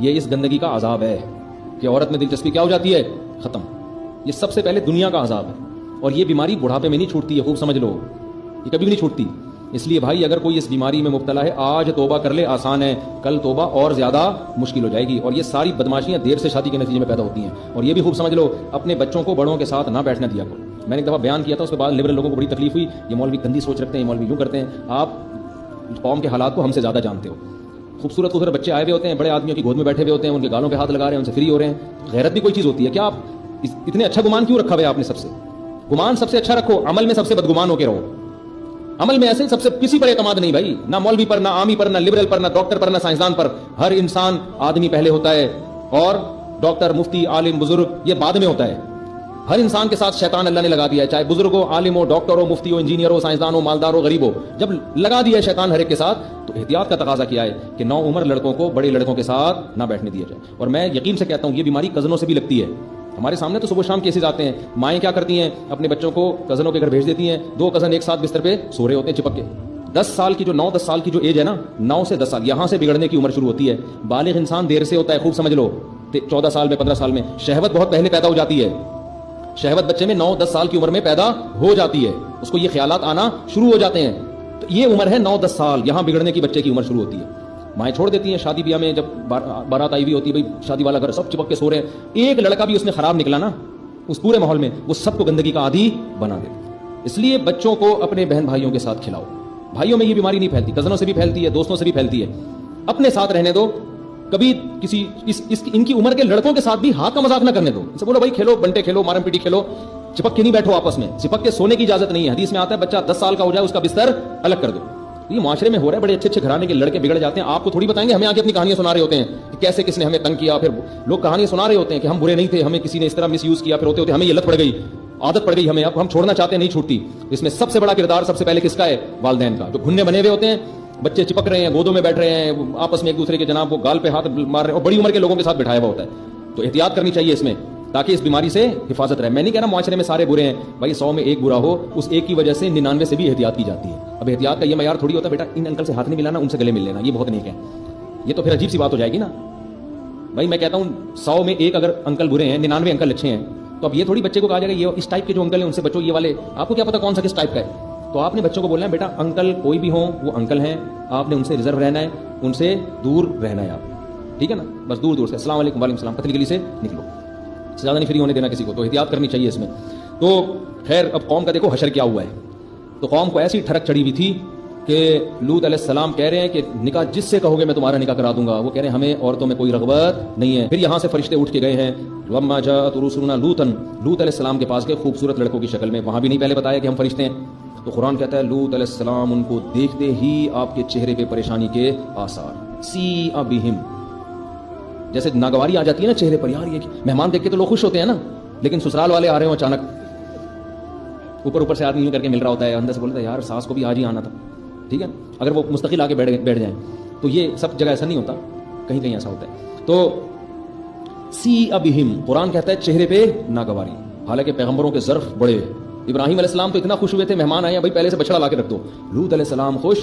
یہ اس گندگی کا عذاب ہے کہ عورت میں دلچسپی کیا ہو جاتی ہے؟ ختم. یہ سب سے پہلے دنیا کا عذاب ہے. اور یہ بیماری بڑھاپے میں نہیں چھوٹتی ہے، خوب سمجھ لو، یہ کبھی بھی نہیں چھوٹتی. اس لیے بھائی اگر کوئی اس بیماری میں مبتلا ہے، آج توبہ کر لے، آسان ہے، کل توبہ اور زیادہ مشکل ہو جائے گی. اور یہ ساری بدماشیاں دیر سے شادی کے نتیجے میں پیدا ہوتی ہیں. اور یہ بھی خوب سمجھ لو، اپنے بچوں کو بڑوں کے ساتھ نہ بیٹھنے دیا کرو. میں نے ایک دفعہ بیان کیا تھا، اس کے بعد لبرل لوگوں کو بڑی تکلیف ہوئی، یہ مولوی گندی سوچ رکھتے ہیں، یہ مولوی یوں کرتے ہیں. آپ قوم کے حالات کو ہم سے زیادہ جانتے ہو. خوبصورت خوبصورت بچے آئے ہوئے ہوتے ہیں، بڑے آدمیوں کی گود میں بیٹھے ہوئے ہوتے ہیں، ان کے گالوں پہ ہاتھ لگا رہے ہیں، ان سے فری ہو رہے ہیں. غیرت بھی کوئی چیز ہوتی ہے کیا؟ آپ اتنے اچھا گمان کیوں رکھا ہوا ہے آپ نے؟ سب سے گمان سب سے اچھا رکھو، عمل میں سب سے بدگمان ہو کے رہو. عمل میں ایسے سب سے کسی پر اعتماد نہیں بھائی، نہ مولوی پر، نہ عامی پر، نہ لبرل پر، نہ ڈاکٹر پر، نہ سائنسدان پر. ہر انسان آدمی پہلے ہوتا ہے، اور ڈاکٹر، مفتی، عالم، بزرگ یہ بعد میں ہوتا ہے. ہر انسان کے ساتھ شیطان اللہ نے لگا دیا ہے، چاہے بزرگ ہو، عالم ہو، ڈاکٹر ہو، مفتی ہو، انجینئر ہو، سائنسدان ہو، مالدار ہو، غریب ہو. جب لگا دیا ہے شیطان ہر ایک کے ساتھ، تو احتیاط کا تقاضا کیا ہے کہ نو عمر لڑکوں کو بڑے لڑکوں کے ساتھ نہ بیٹھنے دیا جائے. اور میں یقین سے کہتا ہوں یہ بیماری کزنوں سے بھی لگتی ہے. ہمارے سامنے تو صبح شام کیسز آتے ہیں، مائیں کیا کرتی ہیں، اپنے بچوں کو کزنوں کے گھر بھیج دیتی ہیں. 2 کزن ایک ساتھ بستر پہ سو رہے ہوتے ہیں چپک کے. 10 سال کی جو 9-10 سال کی جو ایج ہے نا، 9 سے 10 سال، یہاں سے بگڑنے کی عمر شروع ہوتی ہے. بالغ انسان دیر سے ہوتا ہے، خوب سمجھ لو. 14 سال میں، 15 سال میں شہوت بہت پہلے پیدا ہو جاتی ہے. شہوت بچے میں 9-10 سال کی عمر میں پیدا ہو جاتی ہے، اس کو یہ خیالات آنا شروع ہو جاتے ہیں. تو یہ عمر ہے 9-10 سال، یہاں بگڑنے کی بچے کی عمر شروع ہوتی ہے. مائیں چھوڑ دیتی ہیں شادی بیاہ میں، جب بارات آئی ہوئی ہوتی ہے، بھائی شادی والا گھر، سب چپک کے سو رہے ہیں. ایک لڑکا بھی اس میں خراب نکلا نا اس پورے ماحول میں، وہ سب کو گندگی کا عادی بنا دے. اس لیے بچوں کو اپنے بہن بھائیوں کے ساتھ کھلاؤ. بھائیوں میں یہ بیماری نہیں پھیلتی، کزنوں سے بھی پھیلتی ہے، دوستوں سے بھی پھیلتی ہے. اپنے ساتھ رہنے دو. کبھی کسی ان کی عمر کے لڑکوں کے ساتھ بھی ہاتھ کا مذاق نہ کرنے دو. ان سے بولو بھائی کھیلو، بنٹے کھیلو، مارم پیٹی کھیلو، چپک کے نہیں بیٹھو آپس میں. چپک کے سونے کی اجازت نہیں ہے. حدیث میں آتا ہے بچہ 10 سال کا ہو جائے اس کا بستر الگ کر دو. یہ معاشرے میں ہو رہا ہے، بڑے اچھے اچھے گھرانے کے لڑکے بگڑ جاتے ہیں. آپ کو تھوڑی بتائیں گے، ہمیں آگے اپنی کہانیاں سنا رہے ہوتے ہیں کہ کیسے کس نے ہمیں تنگ کیا. پھر لوگ کہانیاں سنا رہے ہوتے ہیں کہ ہم برے نہیں تھے، ہمیں کسی نے اس طرح مس یوز کیا، پھر ہوتے ہوتے ہمیں یہ لت پڑ گئی، عادت پڑ گئی ہمیں، اب ہم چھوڑنا چاہتے ہیں نہیں چھوٹتی. اس میں سب سے بڑا کردار سب سے پہلے کس کا ہے؟ والدین کا. جو گھننے بنے ہوئے ہوتے ہیں، بچے چپک رہے ہیں، گودوں میں بیٹھ رہے ہیں، آپس میں ایک دوسرے کے جناب وہ گال پہ ہاتھ مار رہے ہیں، اور بڑی عمر کے لوگوں کے ساتھ بٹھایا ہوا ہوتا ہے. تو احتیاط کرنی چاہیے اس میں، تاکہ اس بیماری سے حفاظت رہے. میں نہیں کہہ رہا معاشرے میں سارے برے ہیں بھائی، 100 میں ایک برا ہو، اس ایک کی وجہ سے 99 سے بھی احتیاط کی جاتی ہے. اب احتیاط کا یہ معیار تھوڑی ہوتا ہے بیٹا ان انکل سے ہاتھ نہیں ملانا، ان سے گلے مل لینا، یہ بہت نیک ہے. یہ تو پھر عجیب سی بات ہو جائے گی نا بھائی. میں کہتا ہوں 100 میں ایک اگر انکل برے ہیں، 99 انکل اچھے ہیں، تو اب یہ تھوڑی بچے کو کہا جائے گا یہ اس ٹائپ کے جو انکل ہیں ان سے بچو، یہ والے آپ کو کیا پتا کون سا کس ٹائپ کا ہے. تو آپ نے بچوں کو بولنا ہے بیٹا انکل کوئی بھی ہوں وہ انکل ہیں، آپ نے ان سے ریزرو رہنا ہے، ان سے دور رہنا ہے آپ، ٹھیک ہے نا. بس دور دور سے السلام علیکم، وعلیکم السلام، پتلی گلی سے نکلو، سے زیادہ نہیں فری ہونے دینا کسی کو. تو احتیاط کرنی چاہیے اس میں. تو خیر اب قوم کا دیکھو حشر کیا ہوا ہے. تو قوم کو ایسی ٹھڑک چڑھی ہوئی تھی کہ لوط علیہ السلام کہہ رہے ہیں کہ نکاح جس سے کہو گے میں تمہارا نکاح کرا دوں گا. وہ کہہ رہے ہیں ہمیں عورتوں میں کوئی رغبت نہیں ہے. پھر یہاں سے فرشتے اٹھ کے گئے ہیں، لما جاءت رسلنا لوطا، لوط علیہ السلام کے پاس گئے خوبصورت لڑکوں کی شکل میں. وہاں بھی نہیں پہلے بتایا کہ ہم فرشتے ہیں. تو قرآن کہتا ہے لوط علیہ السلام ان کو دیکھتے ہی آپ کے چہرے پہ پریشانی کے آثار، سیء بہم، جیسے ناگواری آ جاتی ہے نا چہرے پر. یار یہ مہمان دیکھ کے تو لوگ خوش ہوتے ہیں نا، لیکن سسرال والے آ رہے ہوں اچانک، اوپر سے آدمی کر کے مل رہا ہوتا ہے، اندر سے بولتا ہے یار ساس کو بھی آج ہی آنا تھا، ٹھیک ہے. اگر وہ مستقل آ کے بیٹھ جائیں تو یہ سب جگہ ایسا نہیں ہوتا، کہیں کہیں ایسا ہوتا ہے. تو سیء بہم، قرآن کہتا ہے چہرے پہ ناگواری. حالانکہ پیغمبروں کے ظرف بڑے. ابراہیم علیہ السلام تو اتنا خوش ہوئے تھے، مہمان آئے بھائی پہلے سے بچڑا لا کے رکھ دو. لوط علیہ السلام خوش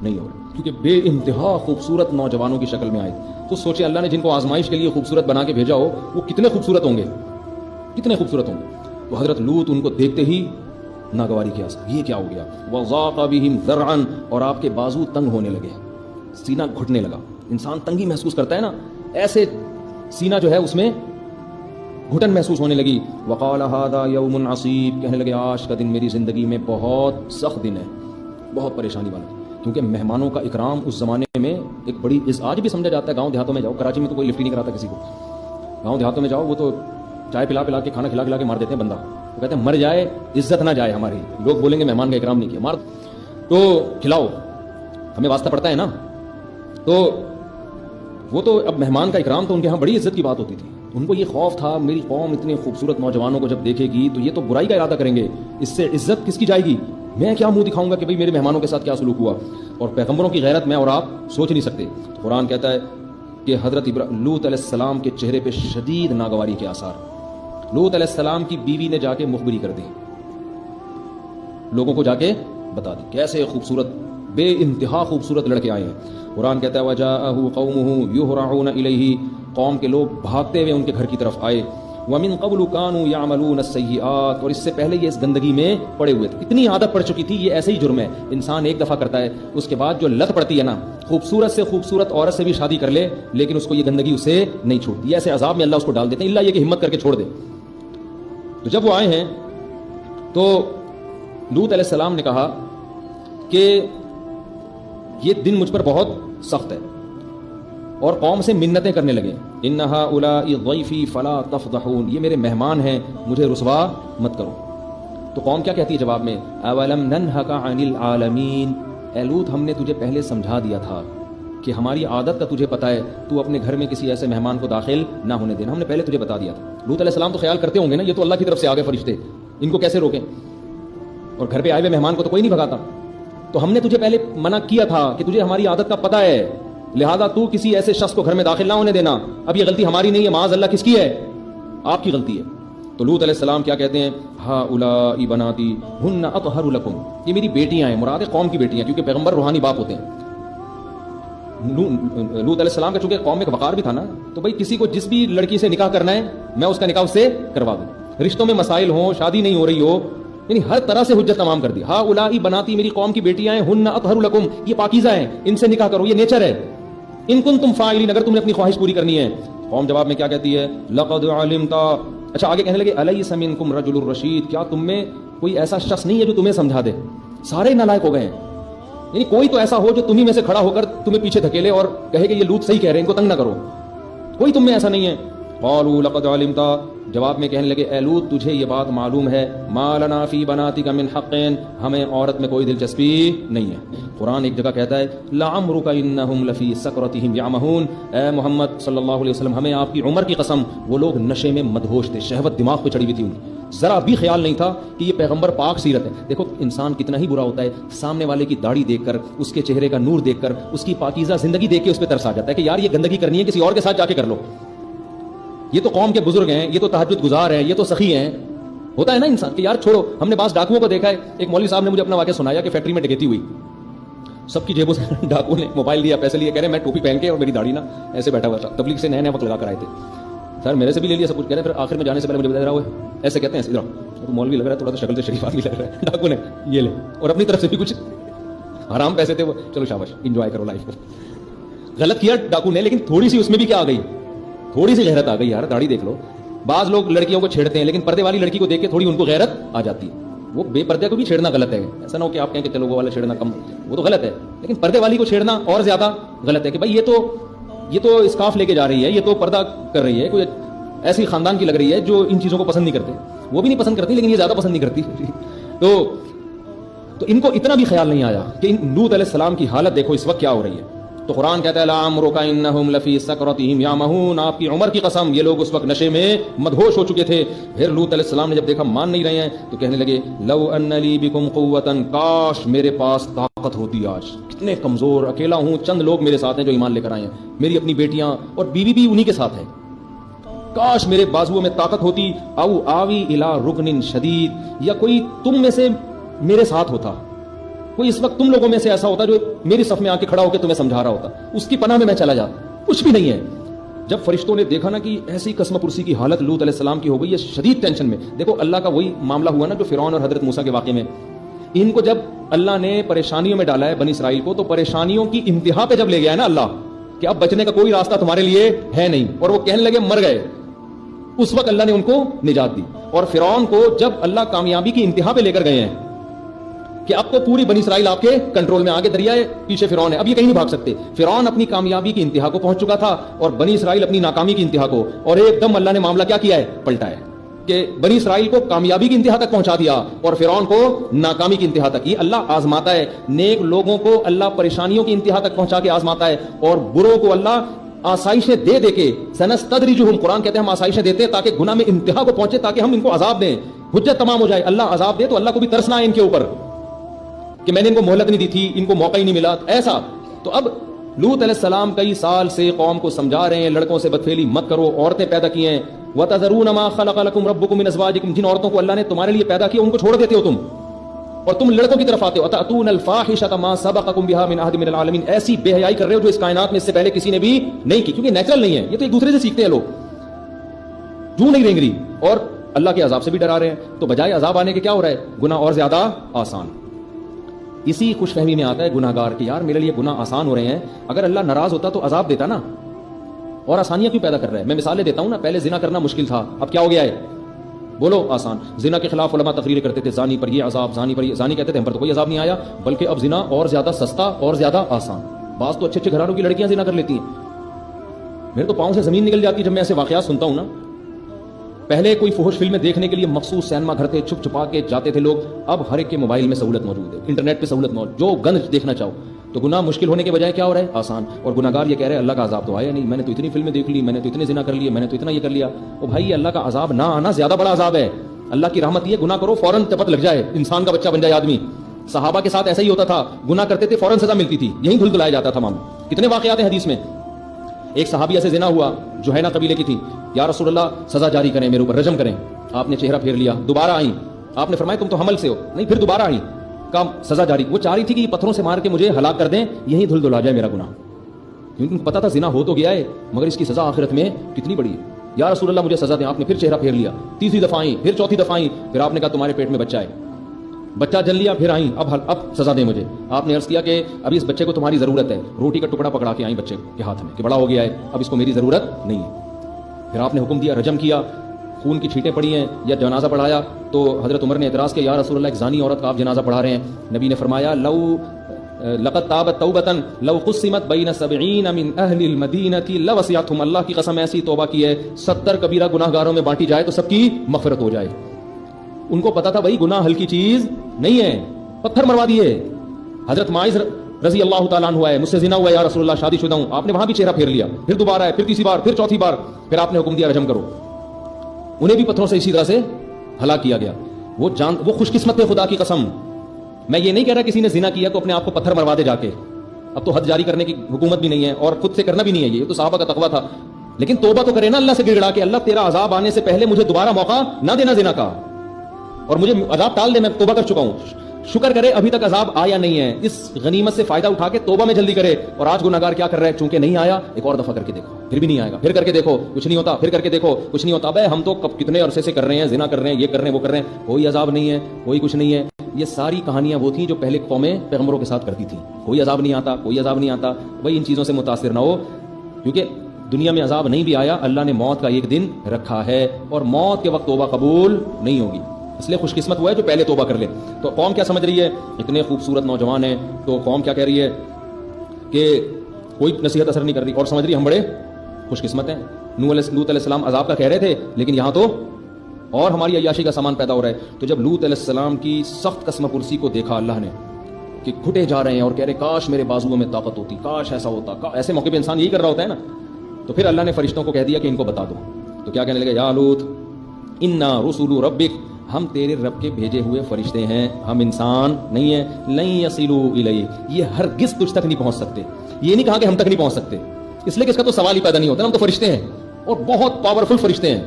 نہیں ہو رہے کیونکہ بے انتہا خوبصورت نوجوانوں کی شکل میں آئے. تو سوچے اللہ نے جن کو آزمائش کے لیے خوبصورت بنا کے بھیجا ہو وہ کتنے خوبصورت ہوں گے، کتنے خوبصورت ہوں گے. تو حضرت لوط ان کو دیکھتے ہی ناگواری کے آثار، یہ کیا ہو گیا. وضاق بہم ذرعا، اور آپ کے بازو تنگ ہونے لگے، سینہ گھٹنے لگا. انسان تنگی محسوس کرتا ہے نا، ایسے سینہ جو ہے اس میں گھٹن محسوس ہونے لگی. وقال هذا يوم عصیب، کہنے لگے آج کا دن میری زندگی میں بہت سخت دن ہے، بہت پریشانی والا. کیونکہ مہمانوں کا اکرام اس زمانے میں ایک بڑی آج بھی سمجھا جاتا ہے. گاؤں دیہاتوں میں جاؤ، کراچی میں تو کوئی لفٹ ہی نہیں کراتا کسی کو. گاؤں دیہاتوں میں جاؤ وہ تو چائے پلا پلا کے کھانا کھلا کھلا کے مار دیتے ہیں بندہ. وہ کہتے ہیں مر جائے عزت نہ جائے ہماری، لوگ بولیں گے مہمان کا اکرام نہیں کیا، مار تو کھلاؤ، ہمیں واسطہ پڑتا ہے نا. تو وہ تو اب مہمان کا اکرام تو ان کے ہاں بڑی عزت کی بات ہوتی تھی. ان کو یہ خوف تھا میری قوم اتنے خوبصورت نوجوانوں کو جب دیکھے گی تو یہ تو برائی کا ارادہ کریں گے، اس سے عزت کس کی جائے گی. میں کیا منہ دکھاؤں گا کہ بھئی میرے مہمانوں کے ساتھ کیا سلوک ہوا. اور پیغمبروں کی غیرت میں اور آپ سوچ نہیں سکتے. قرآن کہتا ہے کہ حضرت لوط علیہ السلام کے چہرے پہ شدید ناگواری کے آثار. لوط علیہ السلام کی بیوی نے جا کے مخبری کر دی، لوگوں کو جا کے بتا دی کیسے خوبصورت بے انتہا خوبصورت لڑکے آئے ہیں. قرآن کہتا ہے وجاءہ قومہ یہرعون الیہ، قوم کے لوگ بھاگتے ہوئے ان کے گھر کی طرف آئے. ومن قبل كانوا يعملون السيئات، اور اس سے پہلے یہ اس گندگی میں پڑے ہوئے تھے، اتنی عادت پڑ چکی تھی. یہ ایسے ہی جرم ہے، انسان ایک دفعہ کرتا ہے، اس کے بعد جو لت پڑتی ہے نا، خوبصورت سے خوبصورت عورت سے بھی شادی کر لے لیکن اس کو یہ گندگی اسے نہیں چھوڑتی. ایسے عذاب میں اللہ اس کو ڈال دیتے ہیں، اللہ یہ کہ ہمت کر کے چھوڑ دے. تو جب وہ آئے ہیں تو لوط علیہ السلام نے کہا کہ یہ دن مجھ پر بہت سخت ہے، اور قوم سے منتیں کرنے لگے. ان هؤلاء ضیفی فلا تفضحون، یہ میرے مہمان ہیں، مجھے رسوا مت کرو. تو قوم کیا کہتی ہے جواب میں؟ اولم ننهک عن العالمین، اے لوط ہم نے تجھے پہلے سمجھا دیا تھا کہ ہماری عادت کا تجھے پتہ ہے، تو اپنے گھر میں کسی ایسے مہمان کو داخل نہ ہونے دینا، ہم نے پہلے تجھے بتا دیا تھا. لوط علیہ السلام تو خیال کرتے ہوں گے نا، یہ تو اللہ کی طرف سے آ گئے فرشتے، ان کو کیسے روکیں، اور گھر پہ آئے ہوئے مہمان کو تو کوئی نہیں بھگاتا. تو ہم نے تجھے پہلے منع کیا تھا کہ تجھے ہماری عادت کا پتہ ہے، لہذا تو کسی ایسے شخص کو گھر میں داخل نہ ہونے دینا. اب یہ غلطی ہماری نہیں ہے، معاذ اللہ کس کی ہے؟ آپ کی غلطی ہے. تو لوط علیہ السلام کیا کہتے ہیں؟ ہؤلاء بناتی ہن اطہر لکم، یہ میری بیٹیاں ہیں، مراد ہے قوم کی بیٹیاں، کیونکہ پیغمبر روحانی باپ ہوتے ہیں. لوط علیہ السلام کا چونکہ قوم میں وقار بھی تھا نا، تو بھائی کسی کو جس بھی لڑکی سے نکاح کرنا ہے میں اس کا نکاح اس سے کروا دوں. رشتوں میں مسائل ہوں، شادی نہیں ہو رہی ہو، یعنی ہر طرح سے حجت تمام کر دی. ہؤلاء بناتی، میری قوم کی بیٹیاں ہیں، ہن اطہر لکم، یہ پاکیزہ ہیں، ان سے نکاح کرو، یہ نیچر ہے. ان کنتم فاعلین، اگر تم نے اپنی خواہش پوری کرنی ہے. قوم جواب میں کیا کہتی ہے؟ لقد علمت، اچھا آگے کہنے لگے الیس منکم رجل الرشید، کیا تم میں کوئی ایسا شخص نہیں ہے جو تمہیں سمجھا دے؟ سارے نالائق ہو گئے ہیں، یعنی کوئی تو ایسا ہو جو تمہیں میں سے کھڑا ہو کر تمہیں پیچھے دھکیلے اور کہے کہ یہ لوط صحیح کہہ رہے ہیں، ان کو تنگ نہ کرو. کوئی تم میں ایسا نہیں ہے. قالوا لقد علمت، جواب میں کہنے لگے اے لوط تجھے یہ بات معلوم ہے، ما لنا فی بناتک من حق، ہمیں عورت میں کوئی دلچسپی نہیں ہے. قرآن ایک جگہ کہتا ہے لعمرک انہم لفی سکرتہم یعمہون، اے محمد صلی اللہ علیہ وسلم ہمیں آپ کی عمر کی قسم وہ لوگ نشے میں مدہوش تھے، شہوت دماغ پہ چڑھی ہوئی تھی ان کی، ذرا بھی خیال نہیں تھا کہ یہ پیغمبر پاک سیرت ہے. دیکھو انسان کتنا ہی برا ہوتا ہے، سامنے والے کی داڑھی دیکھ کر، اس کے چہرے کا نور دیکھ کر، اس کی پاکیزہ زندگی دیکھ کے اس پہ ترس آ جاتا ہے کہ یار یہ گندگی کرنی ہے کسی اور کے ساتھ جا کے کر لو. یہ تو قوم کے بزرگ ہیں، یہ تو تہجد گزار ہیں، یہ تو سخی ہیں. ہوتا ہے نا انسان کہ یار چھوڑو. ہم نے بعض ڈاکوؤں کو دیکھا ہے، ایک مولوی صاحب نے مجھے اپنا واقعہ سنایا کہ فیکٹری میں ڈکیتی ہوئی، سب کی جیبوں سے ڈاکو نے موبائل لیا، پیسے لیے، کہہ رہے میں ٹوپی پہن کے اور میری داڑھی نا ایسے بیٹھا ہوا تھا، تبلیغ سے نئے وقت لگا کر آئے تھے. سر میرے سے بھی لے لیا سب کچھ، کہہ رہے پھر آخر میں جانے سے پہلے مجھے بتا رہا ہوا ایسے کہتے ہیں ادھر مولوی لگ رہا ہے، تھوڑا سا شکل سے شریف آدمی لگ رہا ہے، ڈاکو نے یہ لے، اور اپنی طرف سے بھی کچھ حرام پیسے تھے وہ، چلو شاباش انجوائے کرو لائف کو. غلط کیا ڈاکو نے، لیکن تھوڑی سی اس میں بھی کیا آ گئی، تھوڑی سی غیرت آ گئی. یار داڑھی دیکھ لو. بعض لوگ لڑکیوں کو چھیڑتے ہیں لیکن پردے والی لڑکی کو دیکھ کے تھوڑی ان کو غیرت آ جاتی ہے. وہ بے پردے کو بھی چھیڑنا غلط ہے، ایسا نہ ہو کہ آپ کہیں کہ چلو وہ والا چھیڑنا کم، وہ تو غلط ہے، لیکن پردے والی کو چھیڑنا اور زیادہ غلط ہے کہ بھائی یہ تو اسکارف لے کے جا رہی ہے، یہ تو پردہ کر رہی ہے، کوئی ایسی خاندان کی لگ رہی ہے جو ان چیزوں کو پسند نہیں کرتے. وہ بھی نہیں پسند کرتی لیکن یہ زیادہ پسند نہیں کرتی. تو ان کو اتنا بھی خیال نہیں آیا کہ لوط علیہ السلام کی حالت دیکھو اس وقت کیا ہو رہی ہے. تو قرآن کہتا ہے لعمرک انہم لفی سکرتہم یعمہون، آپ کی عمر کی قسم یہ لوگ اس وقت نشے میں مدہوش ہو چکے تھے. پھر لوط علیہ السلام نے جب دیکھا مان نہیں رہے ہیں تو کہنے لگے لو ان لی بکم قوتا، کاش میرے پاس طاقت ہوتی، آج کتنے کمزور اکیلا ہوں، چند لوگ میرے ساتھ ہیں جو ایمان لے کر آئے ہیں، میری اپنی بیٹیاں اور بیوی بھی انہی کے ساتھ ہے، کاش میرے بازوؤں میں طاقت ہوتی، او آوی الی رکن شدید، یا کوئی تم میں سے میرے ساتھ ہوتا، کوئی اس وقت تم لوگوں میں سے ایسا ہوتا جو میری صف میں آ کے کھڑا ہو کے تمہیں سمجھا رہا ہوتا، اس کی پناہ میں چلا جاتا. کچھ بھی نہیں ہے. جب فرشتوں نے دیکھا نا کہ ایسی قسم پرسی کی حالت لوط علیہ السلام کی ہو گئی ہے، شدید ٹینشن میں. دیکھو اللہ کا وہی معاملہ ہوا نا جو فرعون اور حضرت موسیٰ کے واقعے میں. ان کو جب اللہ نے پریشانیوں میں ڈالا ہے بنی اسرائیل کو، تو پریشانیوں کی انتہا پہ جب لے گیا ہے نا اللہ کہ اب بچنے کا کوئی راستہ تمہارے لیے ہے نہیں، اور وہ کہنے لگے مر گئے، اس وقت اللہ نے ان کو نجات دی. اور فرعون کو جب اللہ کامیابی کی انتہا پہ لے کر گئے ہیں کہ اب تو پوری بنی اسرائیل آپ کے کنٹرول میں، آگے دریائے پیچھے فرعون ہے، اب یہ کہیں نہیں بھاگ سکتے. فرعون اپنی کامیابی کی انتہا کو پہنچ چکا تھا اور بنی اسرائیل اپنی ناکامی کی انتہا کو، اور ایک دم اللہ نے معاملہ کیا کیا ہے، پلٹا ہے کہ بنی اسرائیل کو کامیابی کی انتہا تک پہنچا دیا اور فرعون کو ناکامی کی انتہا تک. یہ اللہ آزماتا ہے، نیک لوگوں کو اللہ پریشانیوں کی انتہا تک پہنچا کے آزماتا ہے، اور بروں کو اللہ آسائشیں دے دے کے سنستدرجہم، قرآن کہتے ہیں ہم آسائشیں دیتے ہیں تاکہ گناہ میں انتہا کو پہنچے، تاکہ ہم ان کو عذاب دیں، حجت تمام ہو جائے. اللہ عذاب دے تو اللہ کو بھی ترسنا ہے ان کے اوپر کہ میں نے ان کو مہلت نہیں دی تھی، ان کو موقع ہی نہیں ملا ایسا. تو اب لوط علیہ السلام کئی سال سے قوم کو سمجھا رہے ہیں لڑکوں سے بدفعلی مت کرو، عورتیں پیدا کی ہیں. وَتَذَرُونَ مَا خَلَقَ لَكُمْ رَبُّكُم مِّنْ أَزْوَاجِكُم، جن عورتوں کو اللہ نے تمہارے لیے پیدا کیا ان کو چھوڑ دیتے ہو تم. اور تم لڑکوں کی طرف آتے ہو اتاتون الفاحشۃ ما سبقکم بها من احد من العالمین، ایسی بے حیائی کر رہے ہو جو اس کائنات میں اس سے پہلے کسی نے بھی نہیں کی، کیونکہ نیچرل نہیں ہے، یہ تو ایک دوسرے سے سیکھتے ہیں لوگ، جو نہیں رینگ رہی، اور اللہ کے عذاب سے بھی ڈرا رہے ہیں، تو بجائے عذاب آنے کے کیا ہو رہا ہے؟ گناہ اور زیادہ آسان۔ اسی خوش فہمی میں آتا ہے گناہ گار کہ یار میرے لیے گناہ آسان ہو رہے ہیں، اگر اللہ ناراض ہوتا تو عذاب دیتا نا، اور آسانیاں کیوں پیدا کر رہا ہے؟ میں مثالیں دیتا ہوں نا، پہلے زنا کرنا مشکل تھا، اب کیا ہو گیا ہے؟ بولو آسان۔ زنا کے خلاف علماء تقریر کرتے تھے، زانی پر یہ عذاب، زانی پر یہ، زانی کہتے تھے ہم پر تو کوئی عذاب نہیں آیا، بلکہ اب زنا اور زیادہ سستا اور زیادہ آسان۔ بعض تو اچھے اچھے گھرانوں کی لڑکیاں زنا کر لیتی ہیں، میرے تو پاؤں سے زمین نکل جاتی ہے جب میں ایسے واقعات سنتا ہوں نا۔ پہلے کوئی فحش فلمیں دیکھنے کے لیے مخصوص سینما گھر تھے، چھپ چھپا کے جاتے تھے لوگ، اب ہر ایک کے موبائل میں سہولت موجود ہے، انٹرنیٹ پہ سہولت موجود، جو گند دیکھنا چاہو۔ تو گناہ مشکل ہونے کے بجائے کیا ہو رہا ہے؟ آسان۔ اور گناہگار یہ کہہ رہے ہیں اللہ کا عذاب تو آیا نہیں، میں نے تو اتنی فلمیں دیکھ لی، میں نے تو اتنے زنا کر لیے، میں نے تو اتنا یہ کر لیا۔ او بھائی اللہ کا عذاب نہ آنا زیادہ بڑا عذاب ہے۔ اللہ کی رحمت یہ گناہ کرو فوراً چپت لگ جائے، انسان کا بچہ بن جائے آدمی۔ صحابہ کے ساتھ ایسا ہی ہوتا تھا، گناہ کرتے تھے فوراً سزا ملتی تھی، یہیں دھل دلایا جاتا تھا معاملہ۔ کتنے واقعات ہیں حدیث میں۔ ایک صحابیہ سے زنا ہوا، جوہینہ قبیلے کی تھی، یا رسول اللہ سزا جاری کریں میرے اوپر، رجم کریں۔ آپ نے چہرہ پھیر لیا، دوبارہ آئیں، آپ نے فرمایا تم تو حمل سے ہو، نہیں پھر دوبارہ آئیں، کام سزا جاری۔ وہ چاہ رہی تھی کہ یہ پتھروں سے مار کے مجھے ہلاک کر دیں، یہیں دھل دلا جائے میرا گناہ، کیونکہ ان کو پتا تھا زنا ہو تو گیا ہے مگر اس کی سزا آخرت میں کتنی بڑی ہے۔ یا رسول اللہ مجھے سزا دیں۔ آپ نے پھر چہرہ پھیر لیا، تیسری دفعہ آئیں، پھر چوتھی دفعہ آئیں، پھر آپ نے کہا تمہارے پیٹ میں بچہ ہے، بچہ جن لیا، پھر آئیں، اب سزا دیں مجھے۔ آپ نے عرض کیا کہ ابھی اس بچے کو تمہاری ضرورت ہے، روٹی کا ٹکڑا پکڑا کے آئیں بچے کے ہاتھ میں کہ بڑا ہو گیا ہے، اب اس کو میری ضرورت نہیں ہے۔ پھر آپ نے حکم دیا، رجم کیا، خون کی چھینٹیں پڑی ہیں، یا جنازہ پڑھایا۔ تو حضرت عمر نے اعتراض کیا، یا رسول اللہ ایک زانی عورت کا آپ جنازہ پڑھا رہے ہیں۔ نبی نے فرمایا لقد تابت توبۃ لو قسمت بین 70 من اہل المدینہ لوسعتهم، اللہ کی قسم ایسی توبہ کی ہے 70 کبیرہ گناہ گاروں میں بانٹی جائے تو سب کی مغفرت ہو جائے۔ ان کو پتا تھا بھائی گناہ ہلکی چیز نہیں ہے، پتھر مروا دیے۔ حضرت معاذ رضی اللہ تعالیٰ عنہ ہے، مجھ سے زنا ہوا ہے یا رسول اللہ، شادی شدہ ہوں، آپ نے وہاں بھی چہرہ پھیر لیا، پھر دوبارہ ہے، پھر تیسری بار، پھر چوتھی بار، پھر آپ نے حکم دیا رجم کرو۔ انہیں بھی پتھروں سے اسی طرح سے ہلاک کیا گیا۔ وہ خوش قسمت ہے، خدا کی قسم۔ میں یہ نہیں کہہ رہا کسی نے زنا کیا تو اپنے آپ کو پتھر مروا دے جا کے، اب تو حد جاری کرنے کی حکومت بھی نہیں ہے اور خود سے کرنا بھی نہیں ہے، یہ تو صحابہ کا تقویٰ تھا۔ لیکن توبہ تو کرے نا اللہ سے گڑگڑا کے، اللہ تیرا عذاب آنے سے پہلے مجھے دوبارہ موقع نہ دینا زنا کا، اور مجھے عذاب ٹال دے، میں توبہ کر چکا ہوں۔ شکر کرے ابھی تک عذاب آیا نہیں ہے، اس غنیمت سے فائدہ اٹھا کے توبہ میں جلدی کرے۔ اور آج گناہگار کیا کر رہا ہے؟ چونکہ نہیں آیا، ایک اور دفعہ کر کے دیکھو، پھر بھی نہیں آئے گا، پھر کر کے دیکھو کچھ نہیں ہوتا، پھر کر کے دیکھو کچھ نہیں ہوتا۔ بھائی ہم تو کتنے عرصے سے کر رہے ہیں، زنا کر رہے ہیں، یہ کر رہے ہیں، وہ کر رہے ہیں، کوئی عذاب نہیں ہے، کوئی کچھ نہیں ہے۔ یہ ساری کہانیاں وہ تھیں جو پہلے قومیں پیغمبروں کے ساتھ کرتی تھیں، کوئی عذاب نہیں آتا، کوئی عذاب نہیں آتا۔ بھائی ان چیزوں سے متاثر نہ ہو، کیونکہ دنیا میں عذاب نہیں بھی آیا، اللہ نے موت کا ایک دن رکھا ہے، اور موت کے وقت توبہ قبول نہیں ہوگی، اس لیے خوش قسمت ہوا ہے جو پہلے توبہ کر لے۔ تو قوم کیا سمجھ رہی ہے؟ اتنے خوبصورت نوجوان ہیں، تو قوم کیا کہہ رہی ہے کہ کوئی نصیحت اثر نہیں کر رہی، اور سمجھ رہی ہم بڑے خوش قسمت ہیں۔ لوط علیہ السلام عذاب کا کہہ رہے تھے، لیکن یہاں تو اور ہماری عیاشی کا سامان پیدا ہو رہا ہے۔ تو جب لوط علیہ السلام کی سخت قسم پرسی کو دیکھا اللہ نے کہ گھٹے جا رہے ہیں اور کہہ رہے کاش میرے بازوؤں میں طاقت ہوتی، کاش ایسا ہوتا، ایسے موقع پہ انسان یہی کر رہا ہوتا ہے نا، تو پھر اللہ نے فرشتوں کو کہہ دیا کہ ان کو بتا دو۔ تو کیا کہنے لگے؟ یا لوط انا رسول ربک، ہم تیرے رب کے بھیجے ہوئے فرشتے ہیں، ہم انسان نہیں ہیں۔ لن یصلوا الیک، یہ ہرگز تجھ تک نہیں پہنچ سکتے۔ یہ نہیں کہا کہ ہم تک نہیں پہنچ سکتے، اس لیے کہ اس کا تو سوال ہی پیدا نہیں ہوتا، ہم تو فرشتے ہیں اور بہت پاورفل فرشتے ہیں،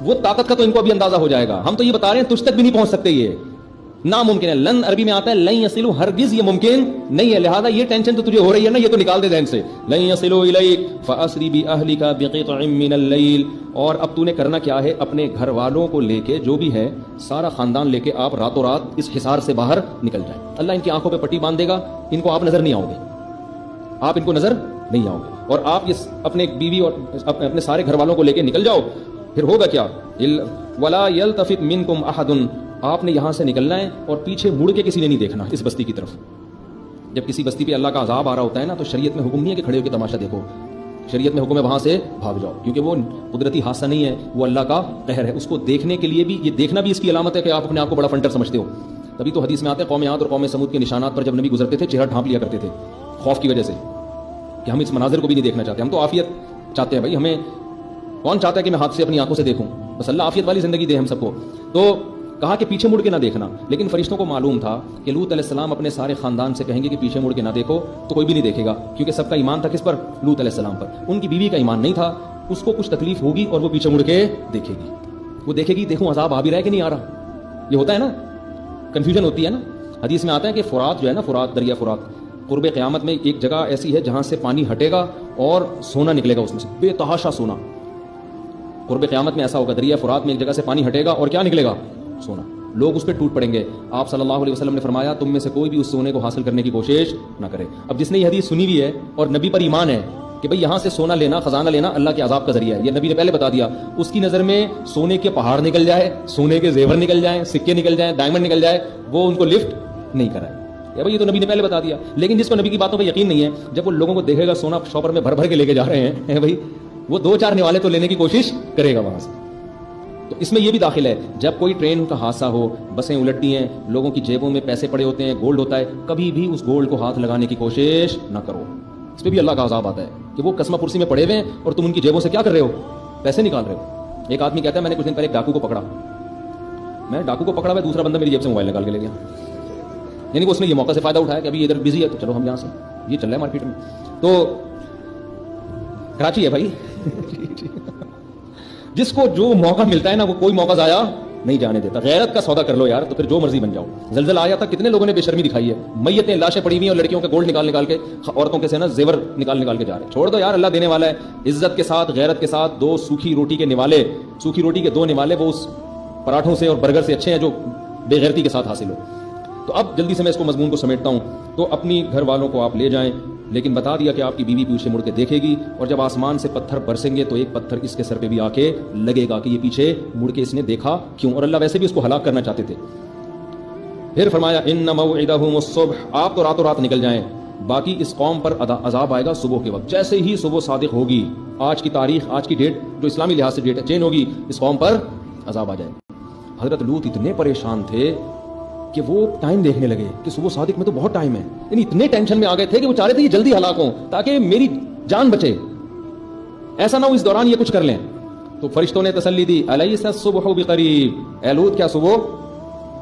وہ طاقت کا تو ان کو ابھی اندازہ ہو جائے گا، ہم تو یہ بتا رہے ہیں تجھ تک بھی نہیں پہنچ سکتے، یہ ناممکن ہے۔ لن عربی میں آتا ہے لن یصلوا، ہرگز یہ ممکن نہیں ہے، لہذا یہ ٹینشن تو تجھے ہو رہی ہے نا، یہ تو نکال دے ذہن سے۔ لن یصلوا الیک فاسری باہلک بقطع من اللیل، اور اب تو نے کرنا کیا ہے؟ اپنے گھر والوں کو لے کے، جو بھی ہے سارا خاندان لے کے آپ راتوں رات اس حصار سے باہر نکل جائیں۔ اللہ ان کی آنکھوں پہ پٹی باندھ دے گا، ان کو آپ نظر نہیں آؤ گے، آپ ان کو نظر نہیں آؤ گے، اور آپ یہ اپنے بیوی اور اپنے سارے گھر والوں کو لے کے نکل جاؤ۔ پھر ہوگا کیا؟ ولا یلتفت منکم احد، آپ نے یہاں سے نکلنا ہے اور پیچھے مڑ کے کسی نے نہیں دیکھنا اس بستی کی طرف۔ جب کسی بستی پہ اللہ کا عذاب آ رہا ہوتا ہے نا، تو شریعت میں حکم نہیں ہے کہ کھڑے ہو کے تماشا دیکھو، شریعت میں حکم ہے وہاں سے بھاگ جاؤ، کیونکہ وہ قدرتی حادثہ نہیں ہے، وہ اللہ کا قہر ہے۔ اس کو دیکھنے کے لیے بھی، یہ دیکھنا بھی اس کی علامت ہے کہ آپ اپنے آپ کو بڑا فنٹر سمجھتے ہو۔ تبھی تو حدیث میں آتے ہیں قوم عاد اور قوم سمود کے نشانات پر جب نبی گزرتے تھے چہرہ ڈھانپ لیا کرتے تھے، خوف کی وجہ سے کہ ہم اس مناظر کو بھی نہیں دیکھنا چاہتے، ہم تو عافیت چاہتے ہیں۔ بھائی ہمیں کون چاہتا ہے کہ میں ہاتھ سے اپنی آنکھوں سے دیکھوں؟ بس اللہ عافیت والی زندگی دے ہم سب کو۔ تو کہا کہ پیچھے مڑ کے نہ دیکھنا، لیکن فرشتوں کو معلوم تھا کہ لوط علیہ السلام اپنے سارے خاندان سے کہیں گے کہ پیچھے مڑ کے نہ دیکھو تو کوئی بھی نہیں دیکھے گا، کیونکہ سب کا ایمان تھا کس پر؟ لوط علیہ السلام پر۔ ان کی بیوی کا ایمان نہیں تھا، اس کو کچھ تکلیف ہوگی اور وہ پیچھے مڑ کے دیکھے گی، وہ دیکھے گی دیکھوں عذاب آ بھی رہا ہے کہ نہیں آ رہا، یہ ہوتا ہے نا، کنفیوژن ہوتی ہے نا. حدیث میں آتا ہے کہ فرات جو ہے نا، فرات دریا فرات، قرب قیامت میں ایک جگہ ایسی ہے جہاں سے پانی ہٹے گا اور سونا نکلے گا اس میں سے، بے تحاشا سونا. قرب قیامت میں ایسا ہوگا، دریا فرات میں ایک جگہ سے پانی ہٹے گا اور کیا نکلے گا؟ سونا. لوگ اس پہ ٹوٹ پڑیں گے. آپ صلی اللہ علیہ وسلم نے فرمایا تم میں سے کوئی بھی اس سونے کو حاصل کرنے کی کوشش نہ کرے. اب جس نے یہ حدیث سنی ہوئی ہے اور نبی پر ایمان ہے کہ بھئی یہاں سے سونا لینا، خزانہ لینا اللہ کے عذاب کا ذریعہ ہے، یہ نبی نے پہلے بتا دیا، اس کی نظر میں سونے کے پہاڑ نکل جائے، سونے کے زیور نکل جائیں، سکے نکل جائیں، ڈائمنڈ نکل جائے، وہ ان کو لفٹ نہیں کرائے. بھائی یہ تو نبی نے پہلے بتا دیا. لیکن جس کو نبی کی باتوں پہ یقین نہیں ہے، جب وہ لوگوں کو دیکھے گا سونا شاپر میں بھر بھر کے لے کے جا رہے ہیں بھائی، وہ 2-4 نوالے تو لینے کی کوشش کرے گا وہاں سے. تو اس میں یہ بھی داخل ہے، جب کوئی ٹرین کا حادثہ ہو، بسیں الٹتی ہیں، لوگوں کی جیبوں میں پیسے پڑے ہوتے ہیں، گولڈ ہوتا ہے، کبھی بھی اس گولڈ کو ہاتھ لگانے کی کوشش نہ کرو. اس پہ بھی اللہ کا عذاب آتا ہے کہ وہ قسمہ پرسی میں پڑے ہوئے ہیں اور تم ان کی جیبوں سے کیا کر رہے ہو؟ پیسے نکال رہے ہو. ایک آدمی کہتا ہے میں نے کچھ دن پہلے ایک ڈاکو کو پکڑا، میں ڈاکو کو پکڑا ہوا، دوسرا بندہ میری جیب سے موبائل نکال کے لے گیا. یعنی کہ اس نے یہ موقع سے فائدہ اٹھایا کہ ابھی ادھر بزی ہے تو چلو ہم یہاں سے، یہ چل رہا ہے مارکیٹ میں. تو کراچی ہے بھائی جس کو جو موقع ملتا ہے نا، وہ کوئی موقع ضائع نہیں جانے دیتا. غیرت کا سودا کر لو یار، تو پھر جو مرضی بن جاؤ. زلزلہ آیا تھا، کتنے لوگوں نے بے شرمی دکھائی ہے، میتیں لاشیں پڑی ہوئی ہیں اور لڑکیوں کے گولڈ نکال کے، عورتوں کے سے نا زیور نکال کے جا رہے ہیں. چھوڑ دو یار، اللہ دینے والا ہے. عزت کے ساتھ، غیرت کے ساتھ 2 سوکھی روٹی کے نوالے، سوکھی روٹی کے 2 نوالے وہ اس پراٹھوں سے اور برگر سے اچھے ہیں جو بے غیرتی کے ساتھ حاصل ہو. تو اب جلدی سے میں اس کو مضمون کو سمیٹتا ہوں. تو اپنی گھر والوں کو آپ لے جائیں، لیکن بتا دیا کہ آپ کی بیوی پیچھے مڑ کے دیکھے گی، اور جب آسمان سے پتھر برسیں گے تو ایک پتھر اس کے سر پہ بھی آ کے لگے گا کہ یہ پیچھے مڑ کے اس نے دیکھا کیوں. اور اللہ ویسے بھی اس کو ہلاک کرنا چاہتے تھے. پھر فرمایا ان موعدہم الصبح، آپ تو راتوں رات نکل جائیں، باقی اس قوم پر عذاب آئے گا صبح کے وقت. جیسے ہی صبح صادق ہوگی، آج کی تاریخ، آج کی ڈیٹ جو اسلامی لحاظ سے ڈیٹ ہے چینج ہوگی، اس قوم پر عذاب آ جائے گا. حضرت لوط اتنے پریشان تھے کہ وہ ٹائم دیکھنے لگے کہ صبح صادق میں تو بہت ٹائم ہے. یعنی اتنے ٹینشن میں آ گئے تھے کہ وہ چاہ رہے تھے یہ جلدی ہلاک ہوں تاکہ میری جان بچے، ایسا نہ ہو اس دوران یہ کچھ کر لیں. تو فرشتوں نے تسلی دی، الیس الصبح بقریب، اے لوط کیا صبح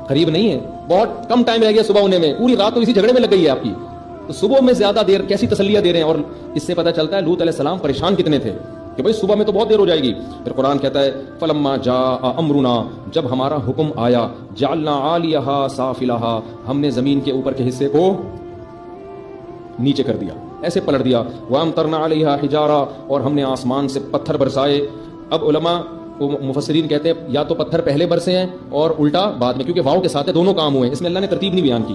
قریب نہیں ہے؟ بہت کم ٹائم رہ گیا صبح ہونے میں، پوری رات تو اسی جھگڑے میں لگ گئی ہے آپ کی. تو صبح میں زیادہ دیر کیسی تسلیاں دے رہے ہیں. اور اس سے پتہ چلتا ہے لوط علیہ السلام پریشان کتنے تھے کہ بھائی صبح میں تو بہت دیر ہو جائے گی. پھر قرآن کہتا ہے فلما جاء امرنا، جب ہمارا حکم آیا، جعلنا عالیہا سافلہا، ہم نے زمین کے اوپر کے حصے کو نیچے کر دیا، ایسے پلٹ دیا. وامطرنا علیہا حجارہ، اور ہم نے آسمان سے پتھر برسائے. اب علماء مفسرین کہتے ہیں یا تو پتھر پہلے برسے ہیں اور الٹا بعد میں، کیونکہ واو کے ساتھ دونوں کام ہوئے. اس میں اللہ نے ترتیب نہیں بیان کی،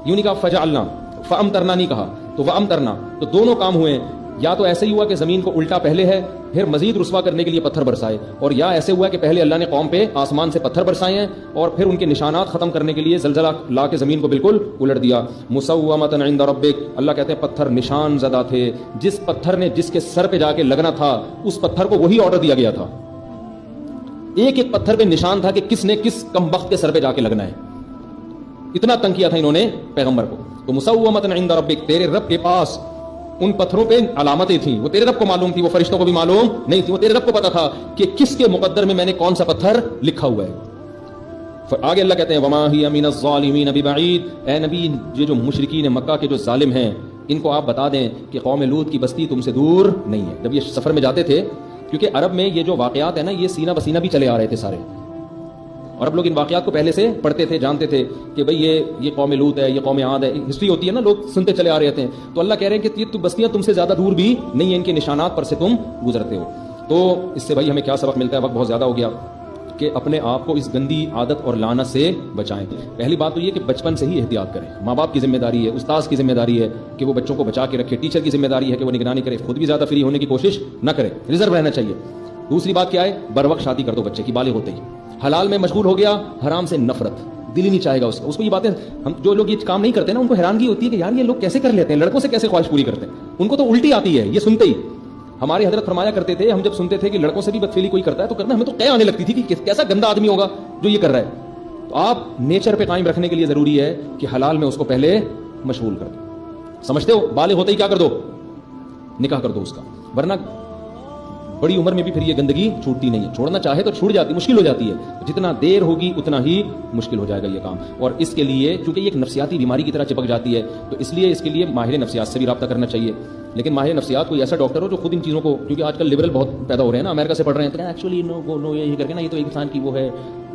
یوں نہیں کہا فجعلنا، فامطرنا نہیں کہا، تو وامطرنا، تو دونوں کام ہوئے. یا تو ایسے ہی ہوا کہ زمین کو الٹا پہلے ہے، پھر مزید رسوا کرنے کے لیے پتھر برسائے، اور یا ایسے ہوا کہ پہلے اللہ نے قوم پہ آسمان سے پتھر برسائے ہیں اور پھر ان کے نشانات ختم کرنے کے لیے زلزلہ لا کے زمین کو بالکل الٹ دیا. مسومۃ عند ربک، اللہ کہتے ہیں پتھر نشان زدہ تھے. جس پتھر نے جس کے سر پہ جا کے لگنا تھا اس پتھر کو وہی آرڈر دیا گیا تھا. ایک ایک پتھر پہ نشان تھا کہ کس نے کس کمبخت کے سر پہ جا کے لگنا ہے. اتنا تنگ کیا تھا انہوں نے پیغمبر کو. تو مسومۃ عند ربک، تیرے رب کے پاس ان پتھروں پہ علامتیں تھیں، وہ تیرے رب کو معلوم تھی، وہ فرشتوں کو بھی معلوم نہیں تھی. وہ تیرے رب کو پتا تھا کہ کس کے مقدر میں نے کون سا پتھر لکھا ہوا ہے. آگے اللہ کہتے ہیں وما ہی من الظالمین ببعید، اے نبی یہ جو مشرکین مکہ کے جو ظالم ہیں ان کو آپ بتا دیں کہ قوم لوط کی بستی تم سے دور نہیں ہے. جب یہ سفر میں جاتے تھے، کیونکہ عرب میں یہ جو واقعات ہیں نا یہ سینہ بسینہ بھی چلے آ رہے تھے سارے، اور اب لوگ ان واقعات کو پہلے سے پڑھتے تھے، جانتے تھے کہ بھئی یہ قوم لوط ہے، یہ قوم عاد ہے. ہسٹری ہوتی ہے نا، لوگ سنتے چلے آ رہے ہیں. تو اللہ کہہ رہے ہیں کہ یہ بستیاں تم سے زیادہ دور بھی نہیں ہیں، ان کے نشانات پر سے تم گزرتے ہو. تو اس سے بھائی ہمیں کیا سبق ملتا ہے؟ وقت بہت زیادہ ہو گیا کہ اپنے آپ کو اس گندی عادت اور لعنت سے بچائیں. پہلی بات تو یہ کہ بچپن سے ہی احتیاط کریں. ماں باپ کی ذمہ داری ہے، استاذ کی ذمہ داری ہے کہ وہ بچوں کو بچا کے رکھے، ٹیچر کی ذمہ داری ہے کہ وہ نگرانی کرے، خود بھی زیادہ فری ہونے کی کوشش نہ کرے، ریزرو رہنا چاہیے. دوسری بات کیا ہے؟ بر وقت شادی کر دو بچے کی بالغ ہوتے ہی. حلال میں مشغول ہو گیا، حرام سے نفرت، دل ہی نہیں چاہے گا اس کو یہ باتیں. ہم جو لوگ یہ کام نہیں کرتے نا ان کو حیرانگی ہوتی ہے کہ یار یہ لوگ کیسے کر لیتے ہیں، لڑکوں سے کیسے خواہش پوری کرتے ہیں. ان کو تو الٹی آتی ہے یہ سنتے ہی. ہماری حضرت فرمایا کرتے تھے، ہم جب سنتے تھے کہ لڑکوں سے بھی بدفعلی کوئی کرتا ہے تو کرنا، ہمیں تو قے آنے لگتی تھی کہ کیسا گندا آدمی ہوگا جو یہ کر رہا ہے. تو آپ نیچر پہ قائم رکھنے کے لیے ضروری ہے کہ حلال میں اس کو پہلے مشغول کر دو. سمجھتے ہو؟ بالغ ہوتے ہی کیا کر دو؟ نکاح کر دو اس کا، ورنہ بڑی عمر میں بھی پھر یہ گندگی چھوٹتی نہیں ہے. چھوڑنا چاہے تو چھوٹ جاتی، مشکل ہو جاتی ہے. جتنا دیر ہوگی اتنا ہی مشکل ہو جائے گا یہ کام. اور اس کے لیے چونکہ یہ ایک نفسیاتی بیماری کی طرح چپک جاتی ہے تو اس لیے اس کے لیے ماہر نفسیات سے بھی رابطہ کرنا چاہیے. لیکن ماہر نفسیات کوئی ایسا ڈاکٹر ہو جو خود ان چیزوں کو، کیونکہ آج کل لبرل بہت پیدا ہو رہے ہیں نا، امریکہ سے پڑھ رہے ہیں تو ایکچولی نو یہ کر کے نا یہ تو ایک انسان کی وہ ہے،